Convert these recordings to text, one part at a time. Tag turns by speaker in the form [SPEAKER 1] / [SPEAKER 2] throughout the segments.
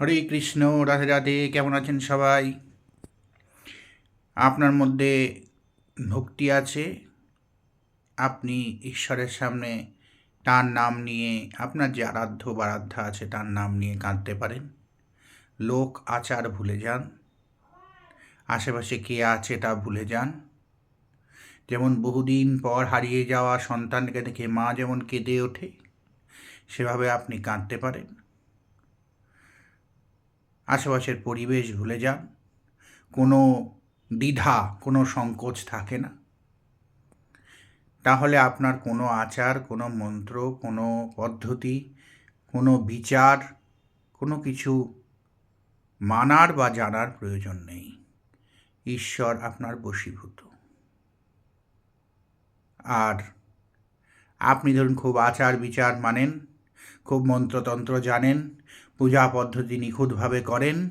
[SPEAKER 1] হরে কৃষ্ণ, রাধে রাধে। কেমন আছেন সবাই? আপনার মধ্যে ভক্তি আছে, আপনি ঈশ্বরের সামনে তার নাম নিয়ে, আপনার যে আরাধ্য বা আরাধ্যা আছে তার নাম নিয়ে কাঁদতে পারেন। লোক আচার ভুলে যান, আশেপাশে কে আছে তা ভুলে যান। যেমন বহুদিন পর হারিয়ে যাওয়া সন্তানকে দেখে মা যেমন কেঁদে ওঠে, সেভাবে আপনি কাঁদতে পারেন। আশেপাশের পরিবেশ ভুলে যান, কোনো দ্বিধা, কোনো সংকোচ থাকে না। তাহলে আপনার কোনো আচার, কোনো মন্ত্র, কোনো পদ্ধতি, কোনো বিচার, কোনো কিছু মানার বা জানার প্রয়োজন নেই। ঈশ্বর আপনার বশীভূত। আর আপনি ধরুন খুব আচার বিচার মানেন, খুব মন্ত্রতন্ত্র জানেন, পূজা পদ্ধতি নিখুঁতভাবে করেন,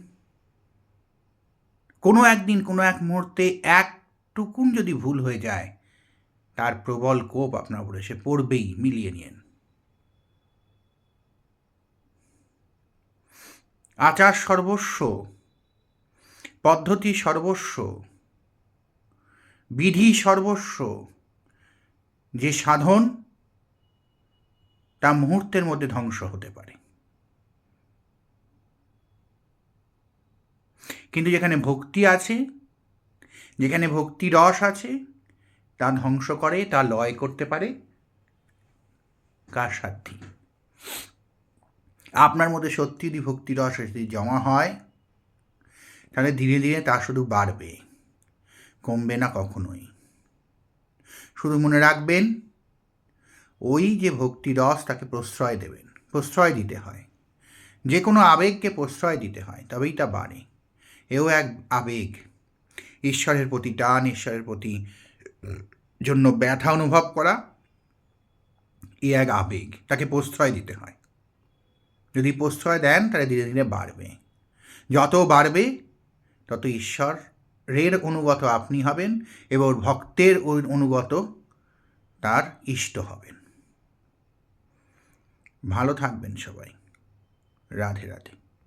[SPEAKER 1] কোনো একদিন কোনো এক মুহূর্তে একটুকুন যদি ভুল হয়ে যায়, তার প্রবল কোপ আপনার উপরে সে পড়বেই, মিলিয়ে নিন। আচার সর্বস্ব, পদ্ধতি সর্বস্ব, বিধি সর্বস্ব, যে সাধন তা মুহূর্তের মধ্যে ধ্বংস হতে পারে। কিন্তু যেখানে ভক্তি আছে, যেখানে ভক্তি রস আছে, তা ধ্বংস করে, তা লয় করতে পারে কার সাধ্যি? আপনার মধ্যে সত্যি যদি ভক্তি রস যদি জমা হয়, তাহলে ধীরে ধীরে তা শুধু বাড়বে, কমবে না কখনোই। শুধু মনে রাখবেন, ওই যে ভক্তি রস তাকে প্রশ্রয় দেবেন, প্রশ্রয় দিতে হয়। যে কোনো আবেগকে প্রশ্রয় দিতে হয়, তবেই তা বাড়ে। এও এক আবেগ, ঈশ্বরের প্রতি টান, ঈশ্বরের প্রতি জন্য ব্যথা অনুভব করা, এ এক আবেগ, তাকে প্রশ্রয় দিতে হয়। যদি প্রশ্রয় দেন তাহলে ধীরে ধীরে বাড়বে। যত বাড়বে তত ঈশ্বরের অনুগত আপনি হবেন এবং ভক্তের ওই অনুগত তার ইষ্ট হবেন। ভালো থাকবেন সবাই। রাধে রাধে।